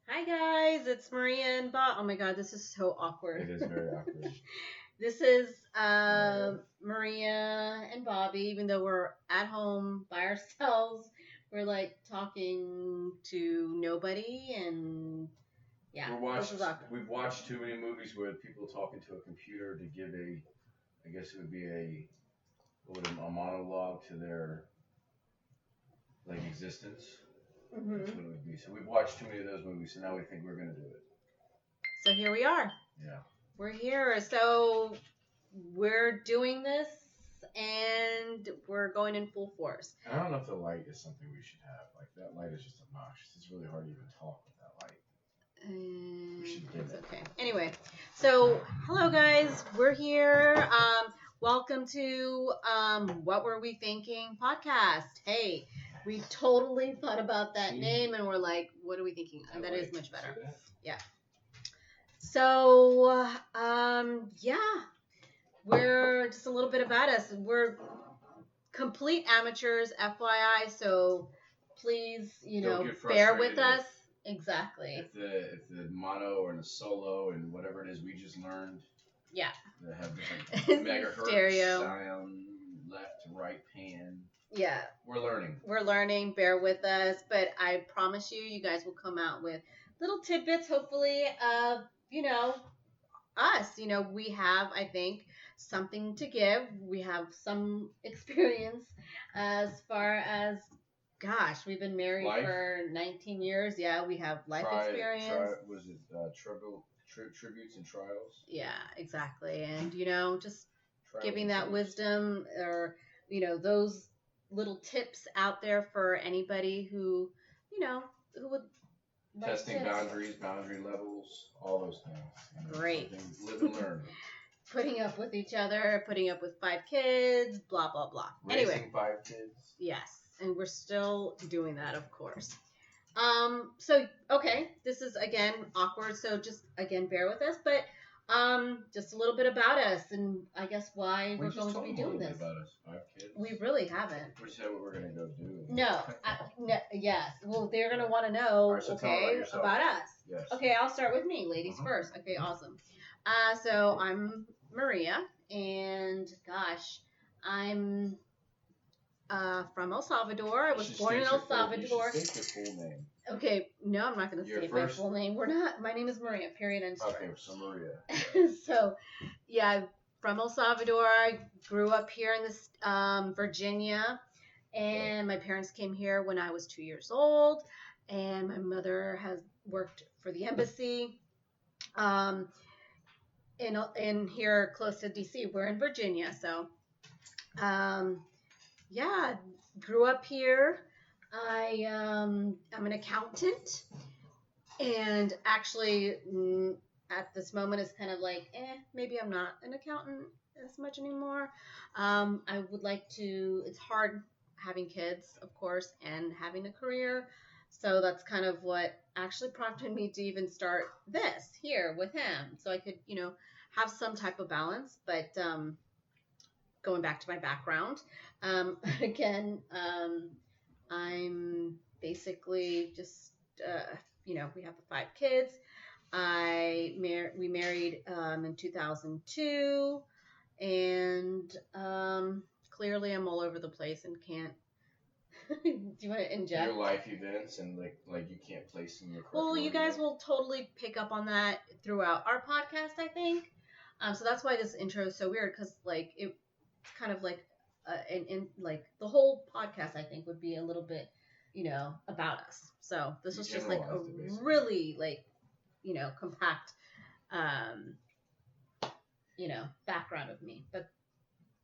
Hi guys, it's Maria and Bob. Oh my god, this is so awkward. It is very awkward. This is Maria and Bobby, even though we're at home by ourselves. We're like talking to nobody, and yeah, this is awkward. We've watched too many movies where people talking to a computer to give I guess it would be a monologue to their existence. Mm-hmm. That's what it would be. So we've watched too many of those movies, so now we think we're gonna do it. So here we are. Yeah. We're here. So we're doing this, and we're going in full force. I don't know if the light is something we should have. Like that light is just obnoxious. It's really hard to even talk with that light. It's okay. Anyway, so hello guys, we're here. Welcome to What Were We Thinking podcast. Hey, we totally thought about that name and we're like, what are we thinking? And that is much better. Yeah. So yeah, we're just a little bit about us. We're complete amateurs, FYI. So please, bear with us. Exactly. If the mono or the solo and whatever it is we just learned. Yeah. They have different megahertz stereo sound, left, right, pan. Yeah. We're learning. We're learning. Bear with us, but I promise you guys will come out with little tidbits, hopefully, of us. We have, I think, something to give. We have some experience as far as. Gosh, we've been married for 19 years. Yeah, we have life experience. Was it tributes and trials? Yeah, exactly. And, just giving that wisdom or, those little tips out there for anybody who would like testing boundaries, boundary levels, all those things. Great. Live and learn. Putting up with each other, putting up with 5 kids, blah, blah, blah. Raising 5 kids. Yes. And we're still doing that, of course. So, okay, this is, again, awkward, so just, again, bear with us, but just a little bit about us, and I guess why we're going to be doing this. About us, 5 kids. We really haven't. We said what we're going to go do. No, yes, well, they're going to want to know, right, so about us. Yes. Okay, I'll start with me, ladies first. Okay, awesome. So I'm Maria, and gosh, I'm from El Salvador. I was born in El Salvador. You should state your full name. Okay, no, I'm not going to state my full name. We're not. My name is Maria, period, end story. Okay, so Maria. So, yeah, from El Salvador. I grew up here in this Virginia, and my parents came here when I was 2 years old, and my mother has worked for the embassy in here close to D.C. We're in Virginia, so yeah, grew up here. I'm an accountant, and actually at this moment it's kind of like, maybe I'm not an accountant as much anymore. I would like to. It's hard having kids, of course, and having a career. So that's kind of what actually prompted me to even start this here with him, so I could, have some type of balance. But going back to my background, again, I'm basically just, we have the 5 kids. We married in 2002, and clearly I'm all over the place and can't. Do you want to inject? Your life events and like you can't place them in the correct Well, you guys yet. will totally pick up on that throughout our podcast, I think. So that's why this intro is so weird, because it's kind of like like the whole podcast, I think, would be a little bit, about us. So this was just like a really compact, background of me. But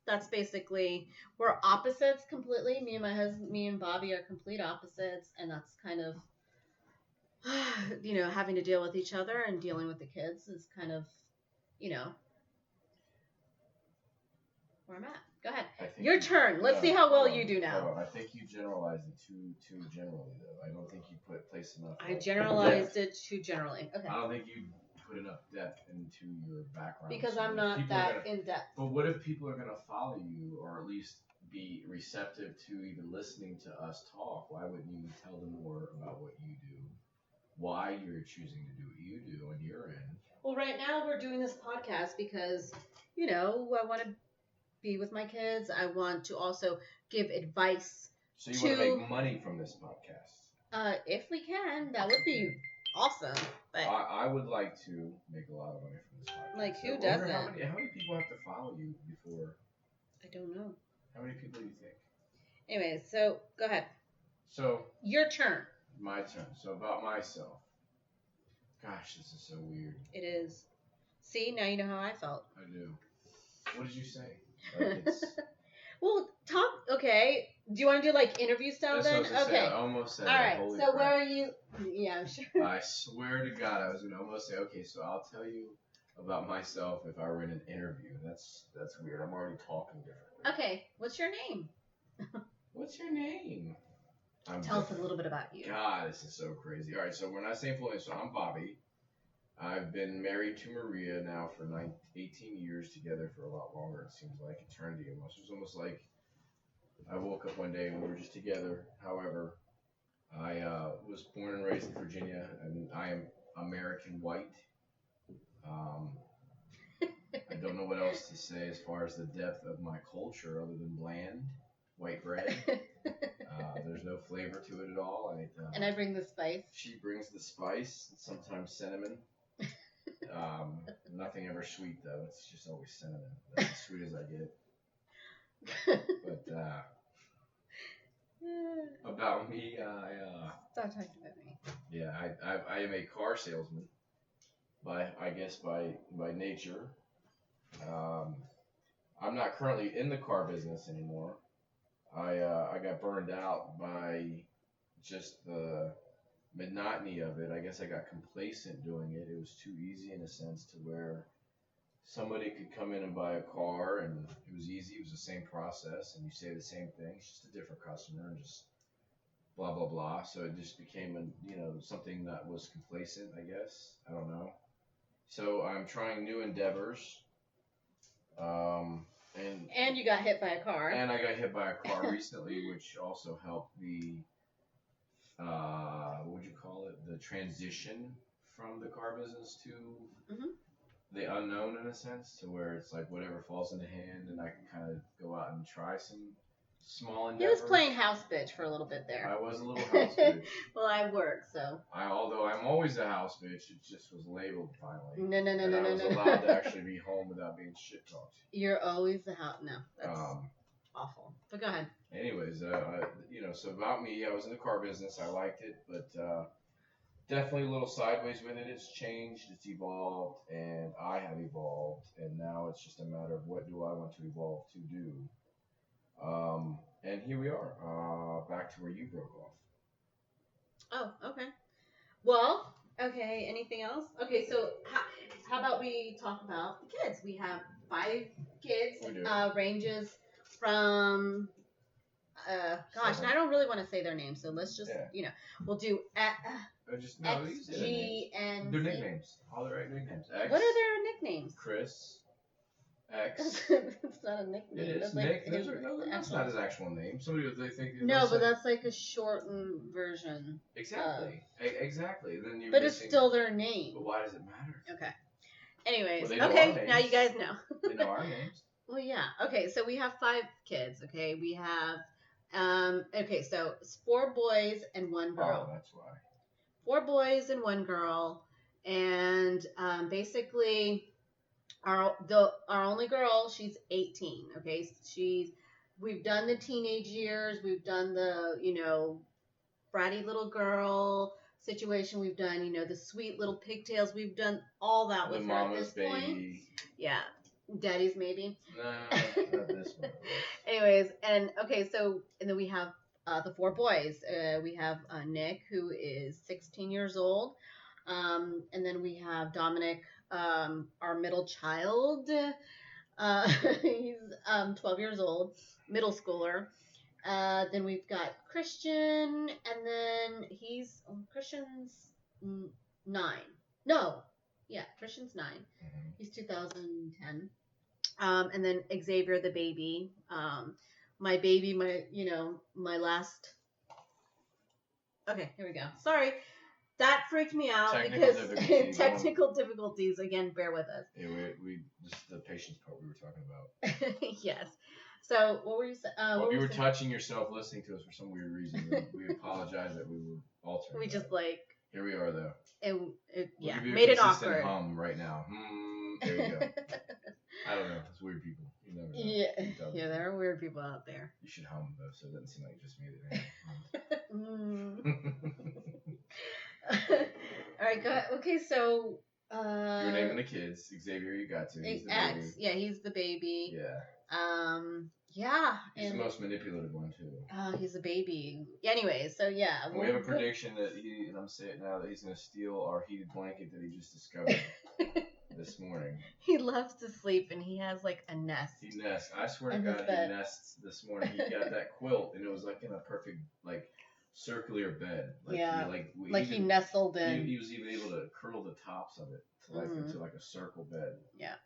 that's basically, we're opposites completely. Me and my husband, me and Bobby are complete opposites, and that's kind of, having to deal with each other and dealing with the kids is kind of, where I'm at. Go ahead. Your turn. Let's see how well you do now. I think you generalized it too generally, though. I don't think you placed enough. I generalized it too generally. Okay. I don't think you put enough depth into your background. Because I'm not that in depth. But what if people are going to follow you, or at least be receptive to even listening to us talk? Why wouldn't you tell them more about what you do? why you're choosing to do what you do on your end. Well, right now we're doing this podcast because, I want to be with my kids. I want to also give advice. So you want to make money from this podcast? If we can, that would be awesome. But I would like to make a lot of money from this podcast. Like, who So doesn't? how many people have to follow you before? I don't know. How many people do you think? Anyways, so go ahead. So your turn. My turn. So about myself. Gosh, this is so weird. It is. See, now you know how I felt. I do. What did you say? Like it's... Well, talk. Okay. Do you want to do like interview style then? Okay. I almost said. All right. Holy So crap. where are you? Yeah, I'm sure. I swear to God, I was gonna almost say, okay, so I'll tell you about myself if I were in an interview. That's weird. I'm already talking differently. Okay. What's your name? What's your name? Tell us a little bit about you. God, this is so crazy. All right, so we're not saying full name. So I'm Bobby. I've been married to Maria now for 18 years, together for a lot longer. It seems like eternity almost. It was almost like I woke up one day and we were just together. However, I was born and raised in Virginia, and I am American white. I don't know what else to say as far as the depth of my culture other than bland white bread. There's no flavor to it at all. And I bring the spice. She brings the spice, and sometimes cinnamon. Nothing ever sweet though. It's just always cinnamon. That's as sweet as I get. But about me, Stop talking about me. Yeah, I am a car salesman. By nature. I'm not currently in the car business anymore. I got burned out by just the monotony of it. I guess I got complacent doing it. It was too easy in a sense to where somebody could come in and buy a car and it was easy. It was the same process and you say the same thing. It's just a different customer and just blah, blah, blah. So it just became something that was complacent, I guess. I don't know. So I'm trying new endeavors. And you got hit by a car. And I got hit by a car recently, which also helped the, what would you call it? The transition from the car business to the unknown in a sense, to where it's like whatever falls in the hand and I can kind of go out and try some small endeavors. He was playing house bitch for a little bit there. I was a little house bitch. Well, I work, so. Although I'm always a house bitch, it just was labeled finally. No. I was allowed to actually be home without being shit talked. You're always the house. No, that's awful. But go ahead. Anyways, so about me, I was in the car business. I liked it, but definitely a little sideways with it. It's changed, it's evolved, and I have evolved, and now it's just a matter of what do I want to evolve to do. And here we are, back to where you broke off. Oh, okay. Well, okay, anything else? Okay, so how about we talk about the kids? We have 5 kids. We do. Ranges from, gosh, and I don't really want to say their names, so let's just, we'll do X, G, and their nicknames. All the right nicknames. X. What are their nicknames? Chris. X. It's not a nickname. It is. That's Nick. like That's not his actual name. Somebody would think. No, but that's like a shortened version. Exactly. Exactly. Then but it's still their name. But why does it matter? Okay. Anyways, well, okay, now you guys know. They know our names. Well, yeah. Okay, so we have 5 kids. Okay, we have so it's 4 boys and 1 girl. Oh, that's why. 4 boys and 1 girl, and basically. Our only girl, she's 18. Okay, we've done the teenage years, we've done the bratty little girl situation, we've done the sweet little pigtails, we've done all that with her at this point. Yeah, daddy's maybe. No, not this one. Anyways, and then we have the 4 boys. We have Nick, who is 16 years old, and then we have Dominic. Our middle child, he's 12 years old, middle schooler. Then we've got Christian, and then Christian's 9. No, yeah, Christian's 9. Mm-hmm. He's 2010. And then Xavier, the baby. My baby, my last. Okay, here we go. Sorry. That freaked me out Technical because difficulties. technical difficulties. Again, bear with us. Yeah, we just the patience part we were talking about. Yes. So what were you saying? Well, if you were touching yourself listening to us for some weird reason, we apologize that we were altering. We just like. Here we are though. Yeah, we'll made it consistent awkward. Hum right now. There you go. I don't know. It's weird people. You never know. Yeah, there are weird people out there. You should hum though, so it doesn't seem like you just made it. All right, go ahead. Okay, so. You're naming the kids. Xavier, you got to. He's the baby. Yeah, he's the baby. Yeah. Yeah. He's the most manipulative one too. He's a baby. Anyway, so yeah. We have a prediction that and I'm saying it now, that he's gonna steal our heated blanket that he just discovered this morning. He loves to sleep and he has like a nest. He nests. I swear to God, he nests this morning. He got that quilt and it was like in a perfect like circular bed. Like, yeah. He nestled in. He was even able to curl the tops of it to like into like a circle bed. Yeah.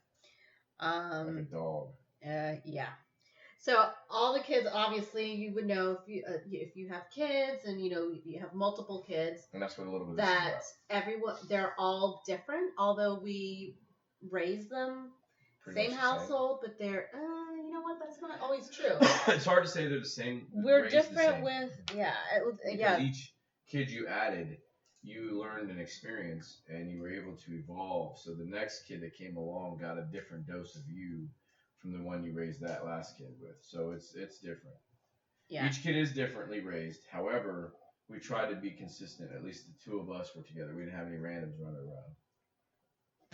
Like a dog. Yeah. So all the kids, obviously, you would know if you have kids and you have multiple kids. And that's what a little bit that everyone, they're all different, although we raise them same household, but they're you know what? That's not always true. It's hard to say they're the same. We're different with each kid you added, you learned an experience and you were able to evolve. So the next kid that came along got a different dose of you from the one you raised that last kid with. So it's different. Yeah. Each kid is differently raised. However, we tried to be consistent. At least the two of us were together. We didn't have any randoms running around.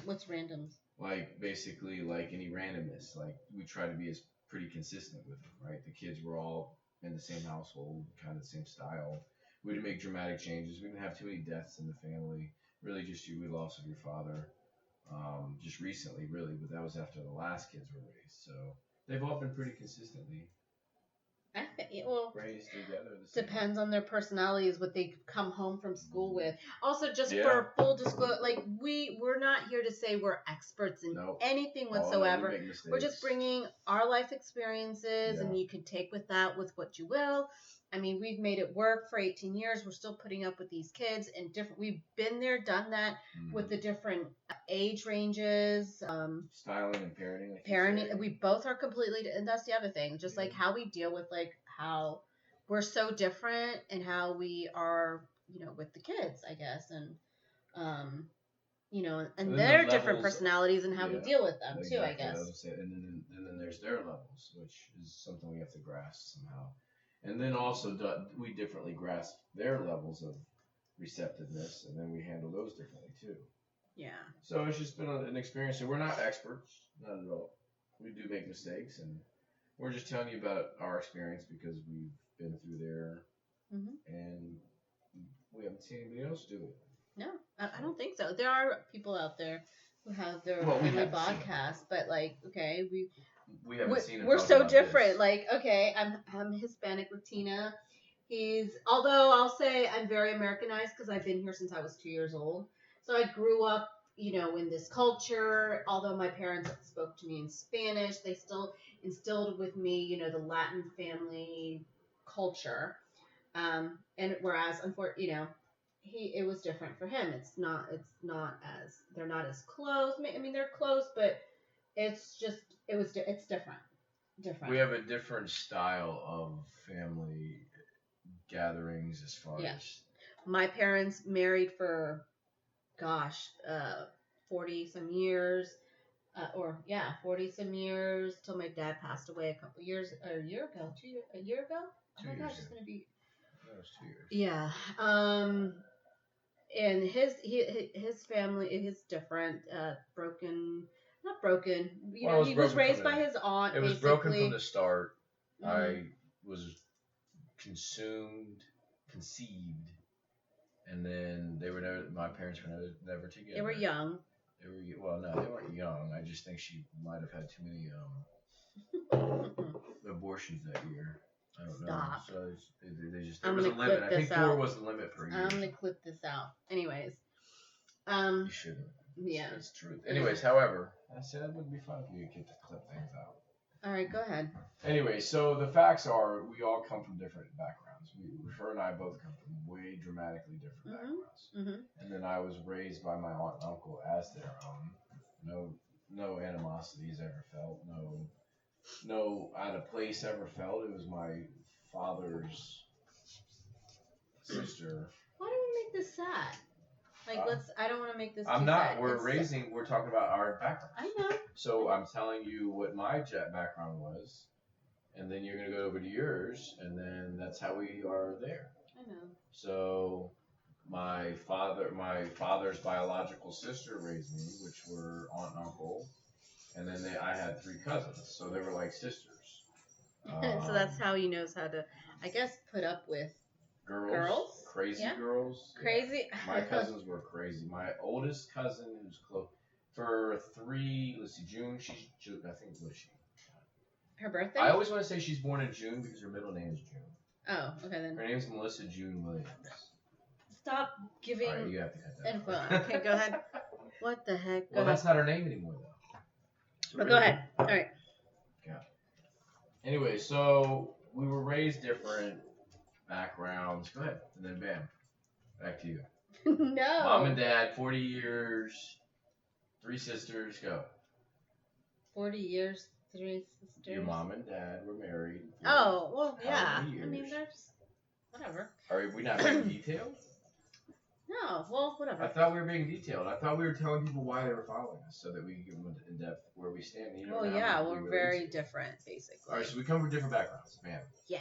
What's randoms? Like basically like any randomness. Like we tried to be as pretty consistent with them, right? The kids were all in the same household, kind of the same style. We didn't make dramatic changes. We didn't have too many deaths in the family. Really just we lost of your father. Just recently, really, but that was after the last kids were raised. So they've all been pretty consistently raised together. Depends on their personalities, what they come home from school with. Also, just for full disclosure, like we're not here to say we're experts in anything whatsoever. We're just bringing our life experiences, and you can take with that with what you will. I mean, we've made it work for 18 years. We're still putting up with these kids and we've been there, done that with the different age ranges. Styling and parenting. Like parenting. We both are completely, and that's the other thing. Just like how we deal with like how we're so different and how we are, with the kids, I guess. And, and their different personalities and how we deal with them too, I guess. And then there's their levels, which is something we have to grasp somehow. And then also we differently grasp their levels of receptiveness, and then we handle those differently too. Yeah. So it's just been an experience. So we're not experts, not at all. We do make mistakes, and we're just telling you about our experience because we've been through there, and we haven't seen anybody else do it. No, I don't think so. There are people out there who have their family podcast, but like, okay, we haven't seen it. We're so different. This. Like, okay, I'm Hispanic Latina. Although I'll say I'm very Americanized because I've been here since I was 2 years old. So I grew up, in this culture. Although my parents spoke to me in Spanish, they still instilled with me, the Latin family culture. And whereas, unfortunately, it was different for him. It's not as, they're not as close. I mean, they're close, but it's different. We have a different style of family gatherings as far as. My parents married for, 40 some years, 40 some years till my dad passed away a year ago. Oh my gosh, it's gonna be. That was 2 years. Yeah. And his family is different. Not broken. He was raised by his aunt. It was broken from the start. I was conceived, and then my parents were never together. They were young. They weren't young. I just think she might have had too many abortions that year. I don't know. So there was a limit. I think 4 was the limit per year. I'm gonna clip this out. Anyways. You shouldn't. Yeah. It's truth. Anyways, however, I said it would be fun if you get to clip things out. All right, go ahead. Anyway, so the facts are we all come from different backgrounds. Her and I both come from way dramatically different backgrounds. Mm-hmm. And then I was raised by my aunt and uncle as their own. No animosities ever felt. No out of place ever felt. It was my father's sister. Why do we make this sad? Like, I don't want to make this. I'm too not. sad. We're talking about our background. I know. So I'm telling you what my background was, and then you're gonna go over to yours, and then that's how we are there. I know. So my father's biological sister raised me, which were aunt and uncle, and then I had 3 cousins, so they were like sisters. So that's how he knows how to, I guess, put up with girls? Crazy Yeah. girls. Crazy. Yeah. My cousins were crazy. My oldest cousin, who's close for 3. Let's see, June. I think what is she? Her birthday. I always want to say she's born in June because her middle name is June. Oh, okay then. Her name's Melissa June Williams. Stop giving. All right, you have to cut that. Info. Okay, go ahead. What the heck? Well, that's not her name anymore though. But go ahead. All right. Yeah. Anyway, so we were raised different backgrounds. Go ahead, and then bam, back to you. No. Mom and dad, 40 years, 3 sisters. Go. 40 years, 3 sisters. Your mom and dad were married. Oh well, yeah. Years? I mean, there's whatever. Are we not being detailed? No, well, whatever. I thought we were being detailed. I thought we were telling people why they were following us, so that we could give them in depth where we stand. Well, yeah, we're very different, basically. All right, so we come from different backgrounds, man. Yeah,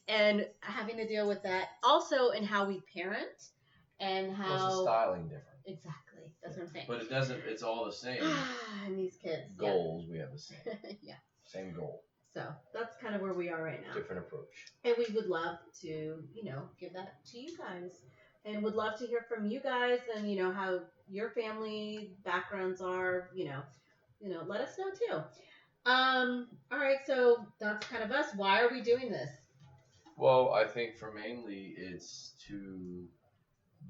and having to deal with that also in how we parent and how. Also styling different. Exactly, that's what I'm saying. But it doesn't. It's all the same. And these kids. Goals we have the same. Yeah. Same goal. So that's kind of where we are right now. Different approach. And we would love to, give that to you guys. And would love to hear from you guys and, how your family backgrounds are, let us know too. All right, so that's kind of us. Why are we doing this? Well, I think for mainly it's to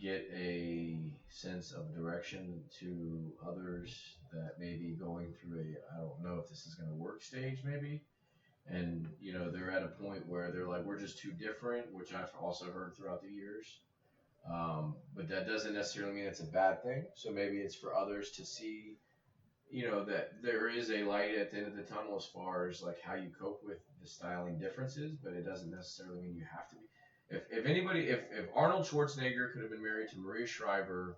get a sense of direction to others that may be going through I don't know if this is going to work stage maybe. And, they're at a point where they're like, we're just too different, which I've also heard throughout the years. But that doesn't necessarily mean it's a bad thing. So maybe it's for others to see, that there is a light at the end of the tunnel as far as like how you cope with the styling differences, but it doesn't necessarily mean you have to be. If Arnold Schwarzenegger could have been married to Maria Shriver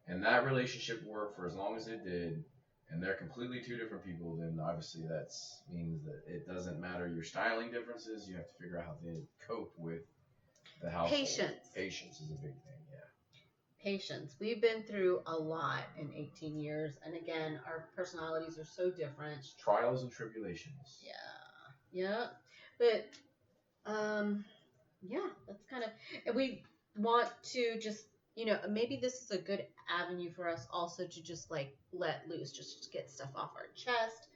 and that relationship worked for as long as it did, and they're completely 2 different people, then obviously that means that it doesn't matter your styling differences. You have to figure out how they cope with the household. Patience is a big thing, yeah. Patience. We've been through a lot in 18 years, and again, our personalities are so different. Trials and tribulations. Yeah. But, yeah, that's kind of, and we want to just, maybe this is a good avenue for us also to just like let loose, just get stuff off our chest,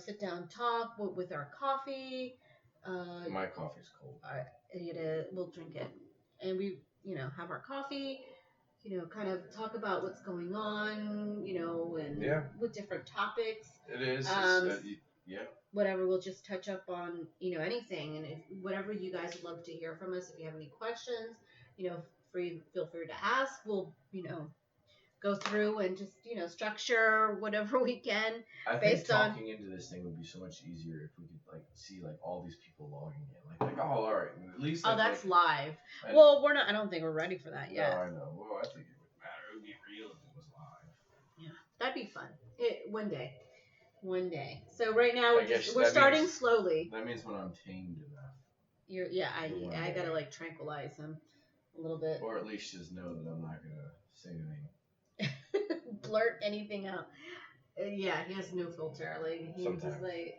sit down, talk with our coffee. My coffee's cold. We'll drink it, and we, have our coffee, kind of talk about what's going on, and with different topics. It is. Yeah. Whatever, we'll just touch up on, anything, and whatever you guys would love to hear from us. If you have any questions, feel free to ask. We'll, go through and just, structure whatever we can. I think talking into this thing would be so much easier if we could like see like all these people logging in. Like all right, at least. That's live. Well, we're not. I don't think we're ready for that yet. No, I know. Well, I think it would matter. It would be real if it was live. Yeah, that'd be fun. One day. So right now we're starting slowly. That means when I'm tamed enough. I gotta like tranquilize him a little bit. Or at least just know that I'm not gonna say anything. Blurt anything out. Yeah, he has no filter. Like he's just like,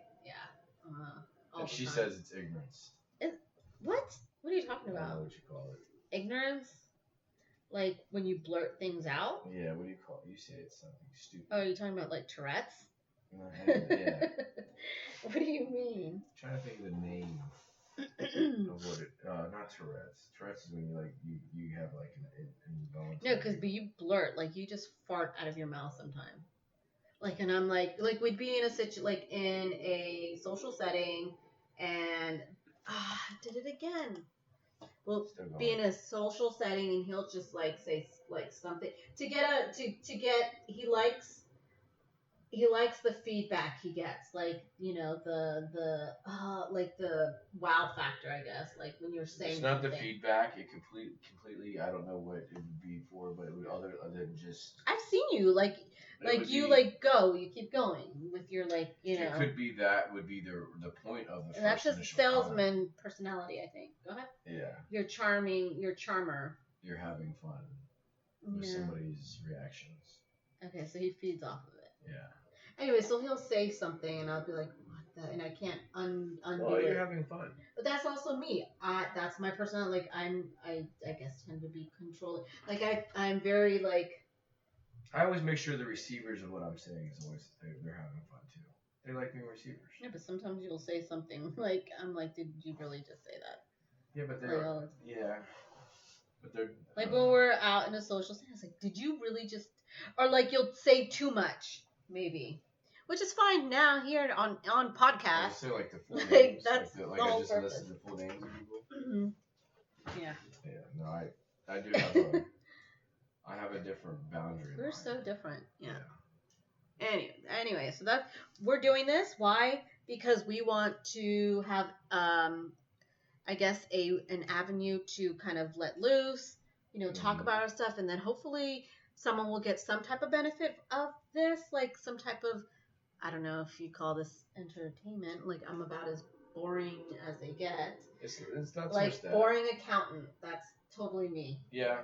And she says it's ignorance. What? What are you talking about? I don't know what you call it. Ignorance? Like when you blurt things out? Yeah, what do you call it? You say it's something stupid. Oh, you're talking about like Tourette's? Yeah. What do you mean? I'm trying to think of the name of what it. Not Tourette's. Tourette's is when you have like an involuntary. No, but you blurt, like you just fart out of your mouth sometimes. Like, and I'm like we'd be in in a social setting, and did it again. We'll be in a social setting, and he'll just like say like something to get he likes the feedback he gets, like, you know, the like the wow factor, I guess, like when you're saying it's not something. The feedback. It completely. I don't know what it would be for, but it would other than just. I've seen you like you like go, you keep going with your like, you know. It could be that would be the point of the first. That's a salesman personality, I think. Go ahead. Yeah. You're charming. You're charmer. You're having fun with somebody's reactions. Okay, so he feeds off of it. Yeah. Anyway, so he'll say something, and I'll be like, "What the?" And I can't undo it. You're having fun. But that's also me. That's my personality. Like I guess tend to be controlling. Like I'm very like. I always make sure the receivers of what I'm saying is always they're having fun too. They like being receivers. Yeah, but sometimes you'll say something like, I'm like, did you really just say that? Yeah, but they're but they're like when we're out in a social setting, it's like, did you really just, or like you'll say too much, maybe. Which is fine now here on podcast. I say like the full like names. That's like the I whole just purpose. listed the full names of people. Mm-hmm. Yeah. Yeah. No, I do have I have a different boundary. We're so different. Yeah. Anyway, so we're doing this. Why? Because we want to have I guess an avenue to kind of let loose, you know, talk about our stuff, and then hopefully someone will get some type of benefit of this, like some type of, I don't know if you call this entertainment. Like, I'm about as boring as they get. It's not like so much that. Boring accountant. That's totally me. Yeah.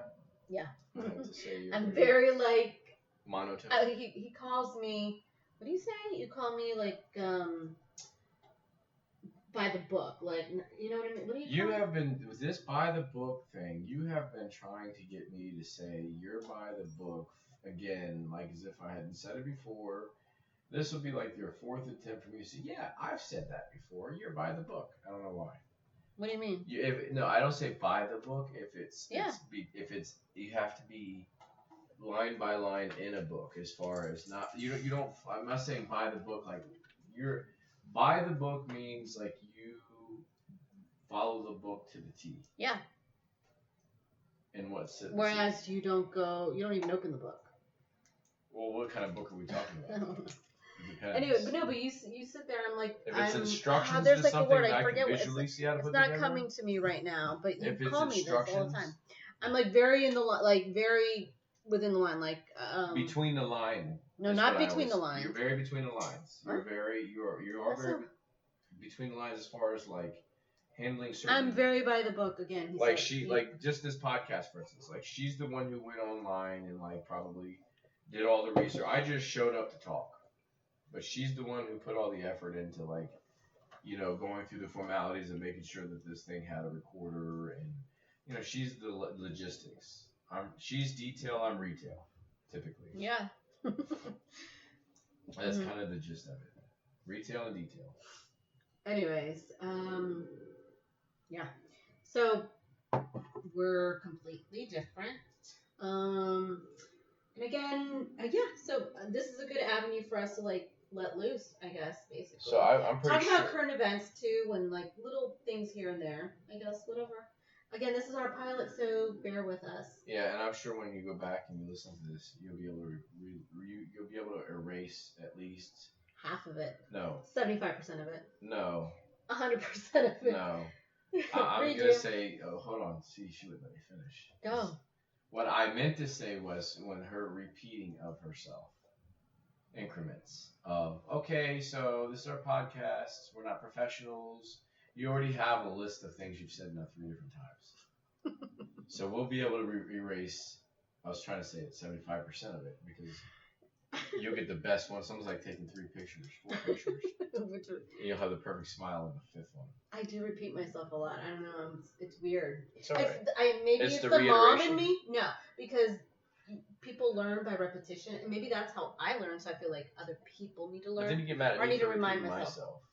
Yeah. I have to say I'm very like monotone. He calls me. What do you say? You call me like by the book, like, you know what I mean? What do you? You have been with this by the book thing. You have been trying to get me to say you're by the book again, like as if I hadn't said it before. This will be like your fourth attempt for me to say, yeah, I've said that before. You're by the book. I don't know why. What do you mean? No, I don't say by the book. If it's you have to be line by line in a book. As far as not you don't. I'm not saying by the book like you're. By the book means like you follow the book to the T. Yeah. And what's it? Whereas you don't even open the book. Well, what kind of book are we talking about? Depends. Anyway, but you sit there and I'm like, if it's instructions there's to like something a word, that I forget can what visually see how to it's put not together? coming to me right now, but you if call me this all the time. I'm like very in the like very within the line, like between the line. No, not between the lines. You're very between the lines. You are very between the lines as far as like handling certain. I'm very by the book again. Like like just this podcast for instance. Like she's the one who went online and like probably did all the research. I just showed up to talk, but she's the one who put all the effort into like, you know, going through the formalities and making sure that this thing had a recorder and, you know, she's the logistics. She's detail. I'm retail, typically. Yeah. That's kind of the gist of it. Retail and detail. Anyways, yeah. So we're completely different. And again, so this is a good avenue for us to like let loose, I guess, basically. So I'm pretty talk about current events too, and like little things here and there, I guess, whatever. Again, this is our pilot, so bear with us. Yeah, and I'm sure when you go back and you listen to this, you'll be able to you'll be able to erase at least half of it. No. 75% of it. No. 100% of it. No. I'm gonna say, hold on. See, she wouldn't let me finish. Go. What I meant to say was when her repeating of herself, increments of, okay, so this is our podcast. We're not professionals. You already have a list of things you've said now 3 different times. So we'll be able to erase, I was trying to say it, 75% of it, because you'll get the best one. Someone's like taking 3 pictures, 4 pictures. And you'll have the perfect smile in the 5th one. I do repeat myself a lot. I don't know. It's weird. It's all right. Maybe it's the mom in me. No, because people learn by repetition, and maybe that's how I learn. So I feel like other people need to learn. But then you get mad at me. I need to remind myself.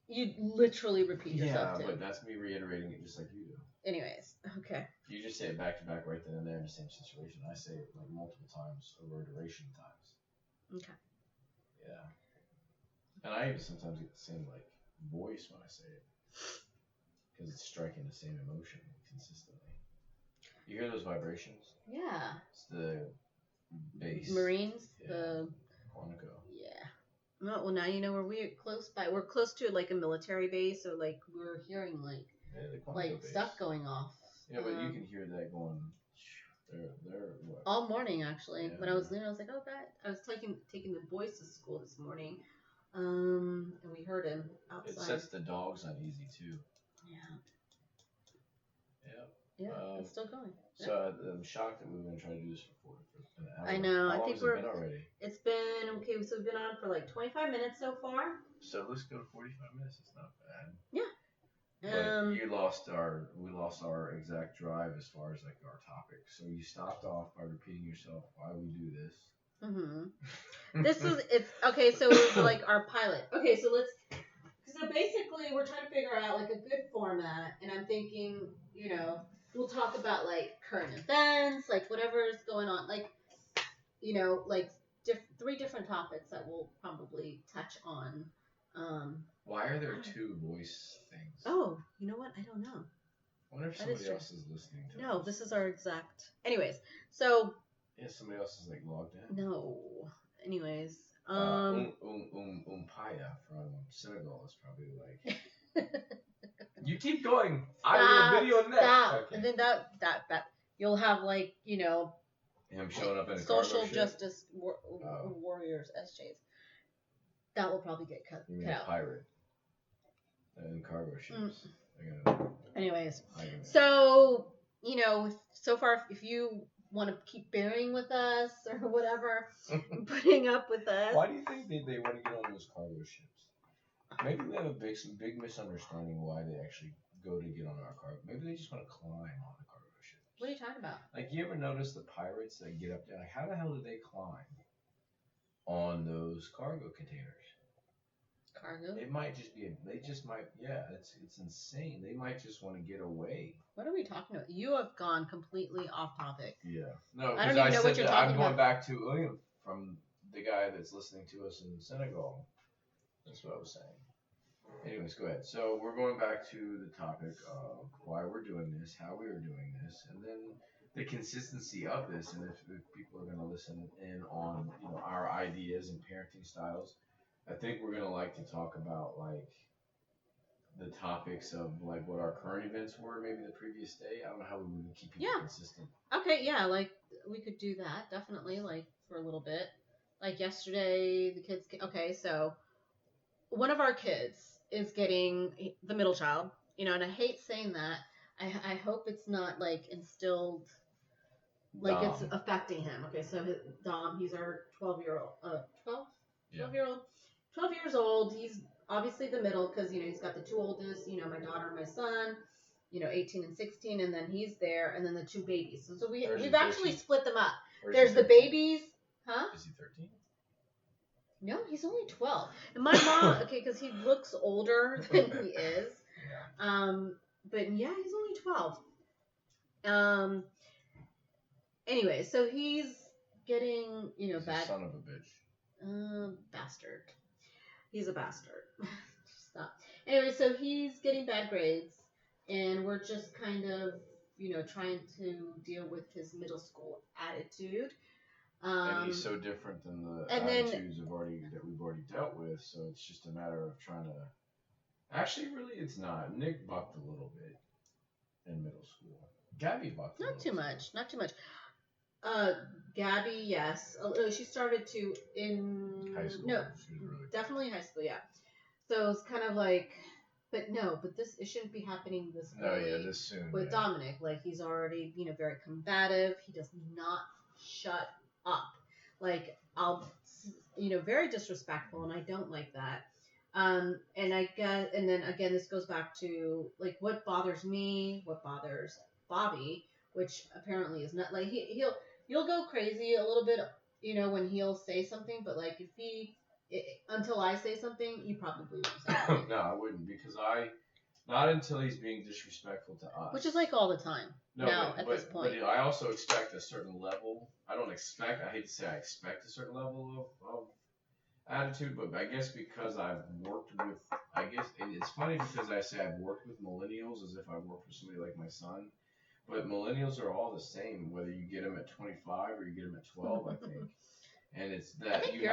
You literally repeat yourself too. Yeah, but that's me reiterating it just like you do. Anyways, okay. You just say it back to back right then and there in the same situation. I say it like multiple times over a duration of times. Okay. Yeah. And I even sometimes get the same like voice when I say it, because it's striking the same emotion consistently. You hear those vibrations? Yeah. It's the bass. Marines. Yeah. The Quantico. Yeah. Well, now you know where we're close by. We're close to like a military base, so like we're hearing like base. stuff going off. Yeah, but you can hear that going. They're what? All morning actually. Yeah, When I was leaving, I was like, oh god. I was taking the boys to school this morning, and we heard him outside. It sets the dogs uneasy too. Yeah. Yeah. Yeah, it's still going. So I'm shocked that we were going to try to do this for an hour. I know. How I long think has it been already? It's been okay. So we've been on for like 25 minutes so far. So let's go to 45 minutes. It's not bad. Yeah. But we lost our exact drive as far as like our topic. So you stopped off by repeating yourself why we do this. It's okay. So it's like our pilot. Okay, so basically we're trying to figure out like a good format, and I'm thinking, we'll talk about like current events, like whatever is going on, like, like 3 different topics that we'll probably touch on. Why are there 2 voice things? Oh, you know what? I don't know. I wonder if somebody else is listening to us. No, this is our exact. Anyways, so. Yeah, somebody else is like logged in. No. Anyways. Umpaya from Senegal is probably like. You keep going. I will video next. Okay. And then that you'll have like him showing up in a social justice warriors SJs. That will probably get cut. You mean cut out. Pirate and cargo ships. Anyways, so so far if you want to keep bearing with us or whatever, putting up with us. Why do you think they want to get on those cargo ships? Maybe we have a big misunderstanding why they actually go to get on our cargo. Maybe they just want to climb on the cargo ships. What are you talking about? Like, you ever notice the pirates that get up there? Like, how the hell do they climb on those cargo containers? Cargo? It might just be. It's insane. They might just want to get away. What are we talking about? You have gone completely off topic. Yeah. No, I don't even know what you're talking about. I'm going back to William from the guy that's listening to us in Senegal. That's what I was saying. Anyways, go ahead. So we're going back to the topic of why we're doing this, how we are doing this, and then the consistency of this, and if people are going to listen in on our ideas and parenting styles. I think we're going to like to talk about like the topics of like what our current events were maybe the previous day. I don't know how we would keep people consistent. Okay, yeah, like we could do that definitely, like for a little bit. Like yesterday, the kids. Okay, so one of our kids is getting the middle child, and I hate saying that. I hope it's not like instilled, like Dom. It's affecting him. Okay, so Dom, he's our 12-year-old. 12 years old. He's obviously the middle because, he's got the 2 oldest, my daughter and my son, 18 and 16, and then he's there, and then the 2 babies. So we've actually split them up. There's the babies. Huh? Is he 13? No, he's only 12. And my mom, okay, because he looks older than he is. Yeah. But yeah, he's only 12. Anyway, so he's getting, bad. Son of a bitch. Bastard. He's a bastard. Stop. Anyway, so he's getting bad grades, and we're just kind of, trying to deal with his middle school attitude. And he's so different than the attitudes that we've already dealt with, so it's just a matter of trying to. Actually, really, it's not. Nick bucked a little bit in middle school. Gabby bucked. Not too much. Gabby, yes. She started to in high school. No, definitely high school. Yeah. So it's kind of like, but it shouldn't be happening this early. No, yeah, this soon. With Dominic, like he's already, very combative. He does not shut up. Like very disrespectful, and I don't like that. And I guess, and then again, this goes back to like what bothers me, what bothers Bobby, which apparently is not like he'll go crazy a little bit, when he'll say something, but like if until I say something, you probably won't say something. No, I wouldn't, because I Not until he's being disrespectful to us. Which is like all the time. No, now at this point. But I also expect a certain level. I don't expect. I hate to say I expect a certain level of attitude, but I guess because I've worked with, I guess, and it's funny because I say I've worked with millennials as if I worked with somebody like my son, but millennials are all the same, whether you get them at 25 or you get them at 12, I think. And it's that you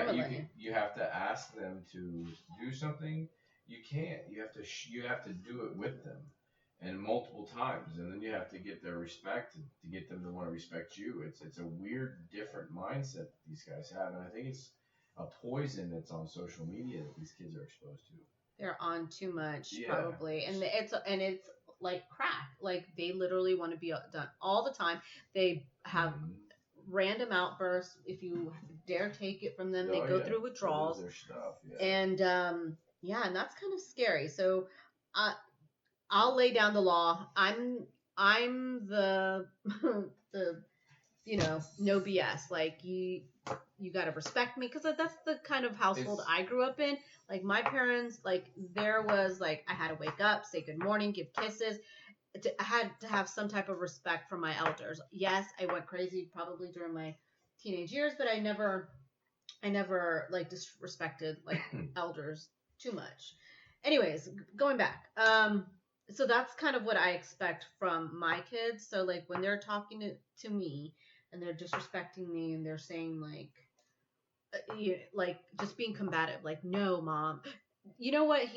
have to ask them to do something. You can't. You have to do it with them, and multiple times, and then you have to get their respect to get them to want to respect you. It's a weird, different mindset that these guys have, and I think it's a poison that's on social media that these kids are exposed to. They're on too much, probably, and it's like crack. Like they literally want to be done all the time. They have random outbursts. If you dare take it from them, they go through withdrawals. Their stuff, and and that's kind of scary. So, I'll lay down the law. I'm the the no BS. Like you got to respect me because that's the kind of household I grew up in. Like my parents, like there was like I had to wake up, say good morning, give kisses. I had to have some type of respect for my elders. Yes, I went crazy probably during my teenage years, but I never like disrespected like elders too much. Anyways, going back. So that's kind of what I expect from my kids. So like when they're talking to me and they're disrespecting me and they're saying like just being combative, like no mom, you know what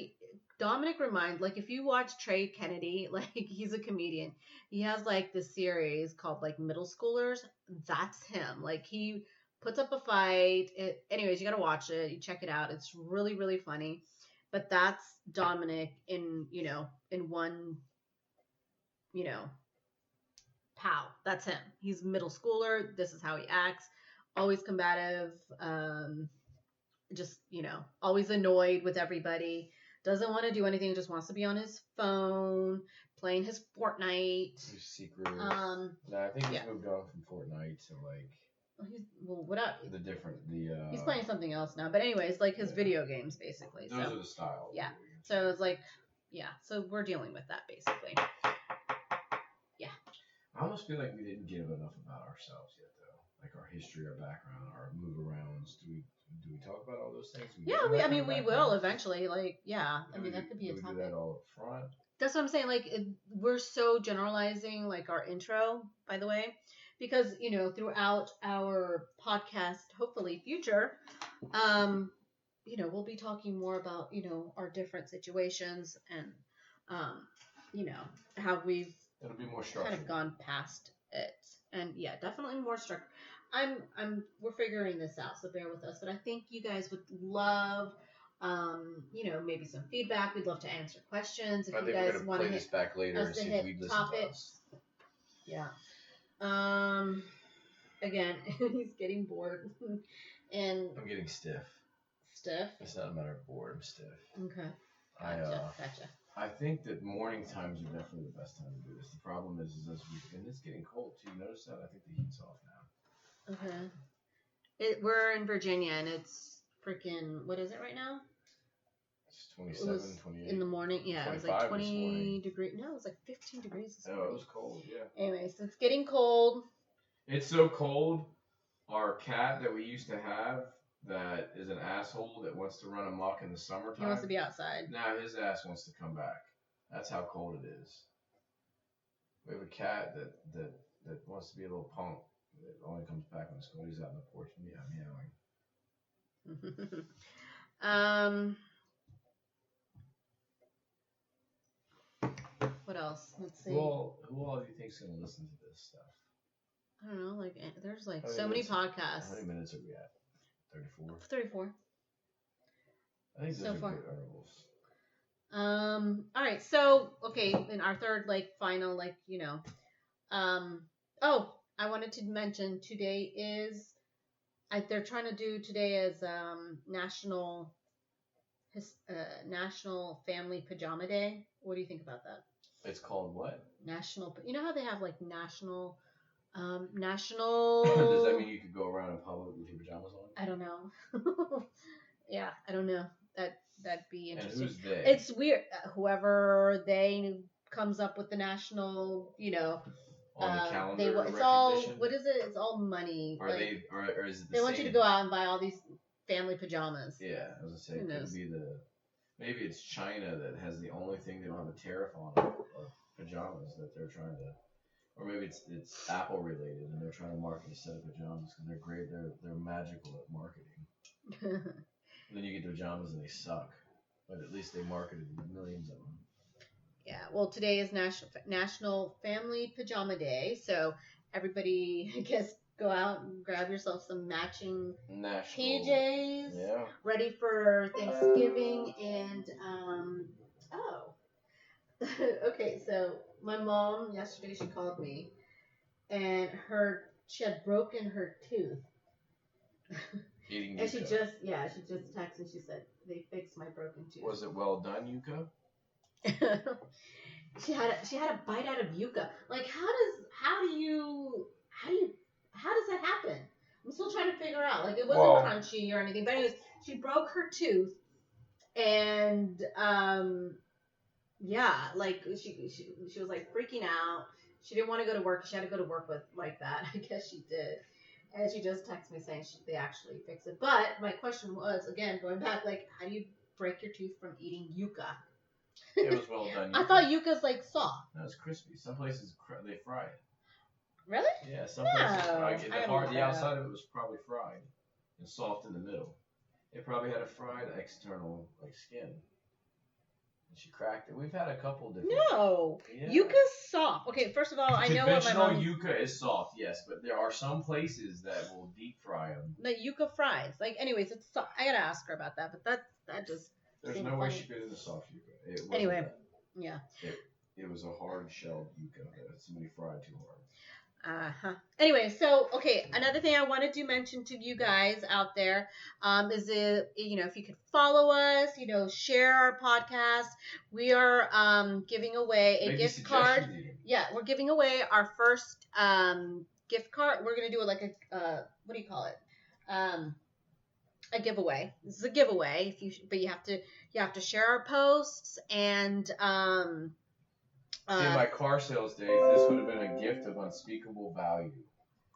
Dominic reminds, like if you watch Trey Kennedy, like he's a comedian, he has like this series called like Middle Schoolers. That's him. Like he puts up a fight. Anyways, you gotta watch it. You check it out. It's really really funny. But that's Dominic in one, pow. That's him. He's a middle schooler. This is how he acts. Always combative. Just, always annoyed with everybody. Doesn't want to do anything. Just wants to be on his phone, playing his Fortnite. He's secretive. I think he's moved on from Fortnite to like. What up? He's playing something else now. But anyways, like his video games, basically. Those are the styles. Yeah. So it's like, so we're dealing with that, basically. Yeah. I almost feel like we didn't give enough about ourselves yet, though. Like our history, our background, our move-arounds. Do we talk about all those things? We will eventually. Like, that could be a topic. Do that all up front? That's what I'm saying. Like, we're so generalizing, like, our intro, by the way. Because, throughout our podcast, hopefully future, we'll be talking more about, our different situations and, how we've It'll be more structured. kind of gone past it. And yeah, definitely more structured. We're figuring this out, so bear with us. But I think you guys would love, maybe some feedback. We'd love to answer questions. If you guys want to play this back later and see if we'd listen to us. Yeah. Again, he's getting bored, and I'm getting stiff. Stiff? It's not a matter of bored. I'm stiff. Okay. Gotcha. I think that morning times are definitely the best time to do this. The problem is and it's getting cold too. You notice that? I think the heat's off now. Okay. We're in Virginia, and it's freaking, what is it right now? It's 27, 28. In the morning, yeah. It was like 20 degrees. No, it was like 15 degrees this morning. Oh, it was cold, yeah. Anyways, it's getting cold. It's so cold. Our cat that we used to have that is an asshole that wants to run amok in the summertime. He wants to be outside. Now his ass wants to come back. That's how cold it is. We have a cat that wants to be a little punk. It only comes back when he's out on the porch meowing. What else? Let's see. Well, who all do you think's gonna listen to this stuff? I don't know. Like, there's like so many podcasts. How many minutes are we at? 34. 34. I think those are good intervals. All right. So, okay, in our third, final, I wanted to mention today is, they're trying to do today as National Family Pajama Day. What do you think about that? It's called what? National. You know how they have national. National. Does that mean you could go around in public with your pajamas on? I don't know. Yeah, I don't know. that'd be And interesting. who's they? It's weird. Whoever they comes up with the national, On the calendar it's recognition? all, what is it? It's all money. Are they, or is it the They want you to go out and buy all these family pajamas. Yeah, I was gonna say, Who it knows? could be maybe it's China that has the only thing they don't have a tariff on of pajamas that they're trying to, or maybe it's Apple related and they're trying to market a set of pajamas because they're great, they're magical at marketing. And then you get the pajamas and they suck, but at least they marketed millions of them. Yeah, well, today is National Family Pajama Day, so everybody, I guess, go out and grab yourself some matching PJs, ready for Thanksgiving, and, okay, so my mom, yesterday, she called me, and she had broken her tooth. Eating and yucca. she just texted, she said, they fixed my broken tooth. Was it well done, yucca? She had a bite out of yucca. Like, how does that happen? I'm still trying to figure out. Like, it wasn't crunchy or anything. But anyways, she broke her tooth, and like she was like freaking out. She didn't want to go to work. She had to go to work with like that. I guess she did. And she just texted me saying they actually fixed it. But my question was, again, going back, like, how do you break your tooth from eating yucca? It was well done. I thought yucca's like soft. No, it's crispy. Some places they fry it. Really? Yeah, some places fry it. The outside of it was probably fried and soft in the middle. It probably had a fried external like skin. And she cracked it. We've had a couple different. No, yeah. Yuca's soft. Okay, first of all, I know what my mom. Conventional yucca is soft, yes, but there are some places that will deep fry them. The yucca fries. Like, anyways, it's soft. I gotta ask her about that, but that just. There's no way she could eat a soft yucca. Anyway, yeah. It was a hard shelled yucca that somebody fried too hard. Anyway, so, okay, another thing I wanted to mention to you guys out there is, if you could follow us, share our podcast. We are giving away a gift card. Yeah, we're giving away our first gift card. We're going to do it like what do you call it? A giveaway. This is a giveaway, but you have to share our posts and See, in my car sales days, this would have been a gift of unspeakable value,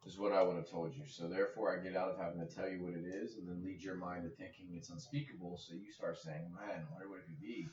is what I would have told you. So therefore, I get out of having to tell you what it is and then lead your mind to thinking it's unspeakable. So you start saying, man, I wonder what it could be.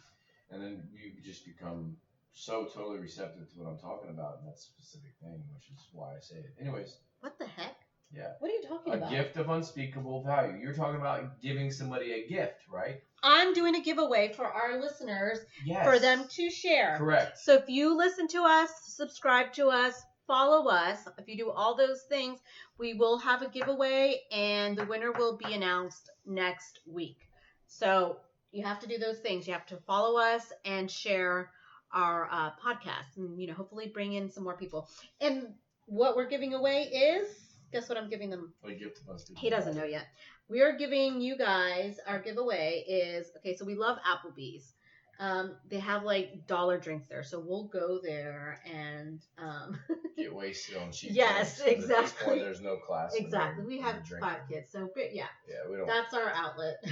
And then you just become so totally receptive to what I'm talking about in that specific thing, which is why I say it. Anyways. What the heck? Yeah. What are you talking about? A gift of unspeakable value. You're talking about giving somebody a gift, right? I'm doing a giveaway for our listeners for them to share. Correct. So if you listen to us, subscribe to us, follow us, if you do all those things, we will have a giveaway and the winner will be announced next week. So you have to do those things. You have to follow us and share our podcast and, hopefully bring in some more people. And what we're giving away is, guess what I'm giving them? A gift of unspeakable. He doesn't know yet. We are giving you guys, our giveaway is, okay, so we love Applebee's. They have like dollar drinks there, so we'll go there and get wasted on cheap yes, drinks. Exactly. At this point, there's no class. Exactly. We have 5 kids, so yeah. Yeah, we don't. That's our outlet.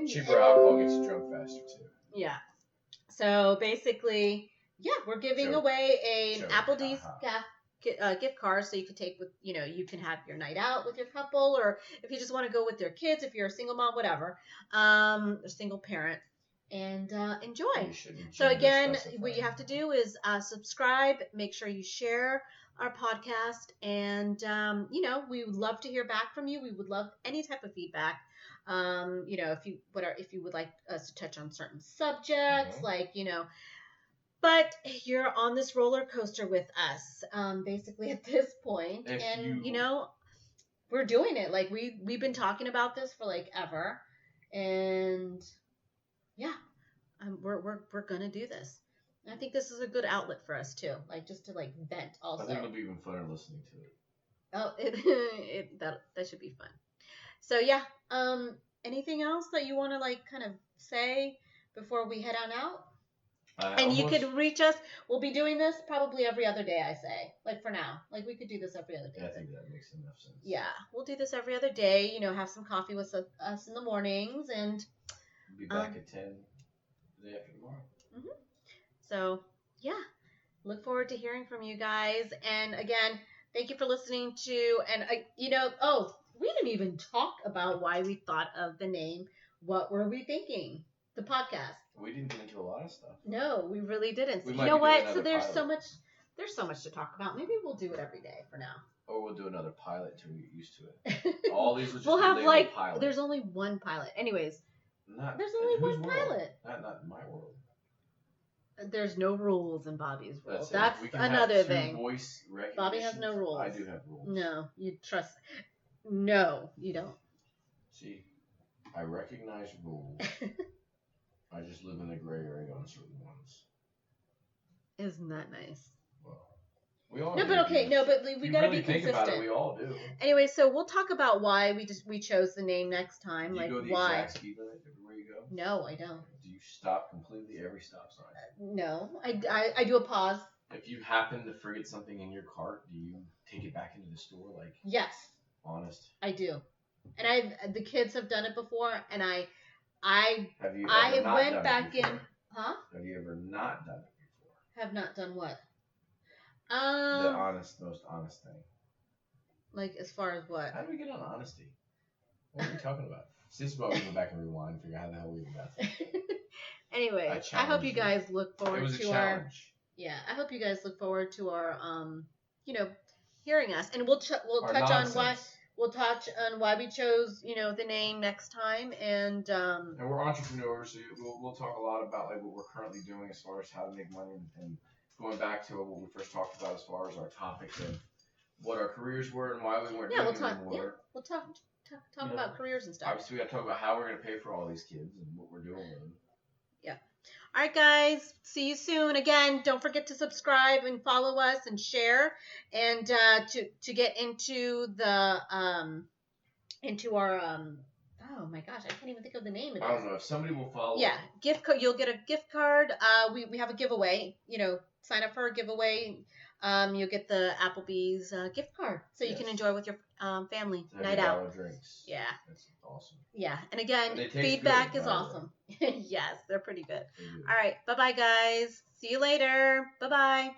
Cheaper alcohol gets you drunk faster too. Yeah. So basically, yeah, we're giving away an Applebee's gift card, so you can take with, you can have your night out with your couple, or if you just want to go with your kids, if you're a single mom, whatever, a single parent, and enjoy. So again, what you have to do is subscribe, make sure you share our podcast, and we would love to hear back from you. We would love any type of feedback. If you would like us to touch on certain subjects, like But you're on this roller coaster with us, basically at this point, we're doing it. Like we've been talking about this for like ever, and yeah, we're gonna do this. And I think this is a good outlet for us too, like just to like vent. Also, I think it'll be even funner listening to it. Oh, that should be fun. So yeah, anything else that you want to like kind of say before we head on out? And you could reach us. We'll be doing this probably every other day, I say. Like for now. Like we could do this every other day. Yeah, I think that makes enough sense. Yeah. We'll do this every other day. Have some coffee with us in the mornings. And we'll be back at 10. The day after tomorrow. So, yeah, look forward to hearing from you guys. And again, thank you for listening to, and we didn't even talk about why we thought of the name. What were we thinking? The podcast. We didn't get into a lot of stuff. No, we really didn't. We You might know be doing what? So another there's pilot. so much to talk about. Maybe we'll do it every day for now. Or we'll do another pilot till we get used to it. All these will just We'll be have labeled pilot. there's only one pilot. Anyways, Not there's in only whose one world? pilot. Not in my world. There's no rules in Bobby's world. That's That's we can another have two thing. Voice recognition. Bobby has no rules. I do have rules. No, you trust. No, you don't. See, I recognize rules. I just live in the gray area on certain ones. Isn't that nice? Well, we all No, do. but okay, no, but we gotta really be think consistent. about it, we all do. Anyway, so we'll talk about why we chose the name next time. Do you like go the why? exact speed limit everywhere you go? No, I don't. Do you stop completely every stop sign? No, I do a pause. If you happen to forget something in your cart, do you take it back into the store? Like, Yes, honest? I do. And the kids have done it before, and I Have you I ever not went done back it in. before? Huh? Have you ever not done it before? Have not done what? The most honest thing. Like as far as what? How do we get on honesty? What are we talking about? See, this is why we go back and rewind and figure out how the hell we even got there. Anyway, I hope you guys look It forward was a to our. challenge. Yeah, I hope you guys look forward to our hearing us, and we'll Our touch nonsense. on why we chose the name next time, and And we're entrepreneurs, so we'll talk a lot about like what we're currently doing as far as how to make money and going back to what we first talked about as far as our topics and what our careers were and why we weren't doing it anymore. We'll talk about careers and stuff. Obviously, we got to talk about how we're going to pay for all these kids and what we're doing with them. All right, guys. See you soon. Again, don't forget to subscribe and follow us and share, and to get into the into our oh my gosh, I can't even think of the name of it. I don't know if somebody will follow. Yeah, gift card. You'll get a gift card. We have a giveaway. Sign up for a giveaway. You'll get the Applebee's gift card, so you can enjoy with your family night out. Drinks. Yeah. That's awesome. Yeah, and again, And they taste feedback good, is by the way. awesome. Yes, they're pretty good. They do. All right, bye-bye, guys. See you later. Bye-bye.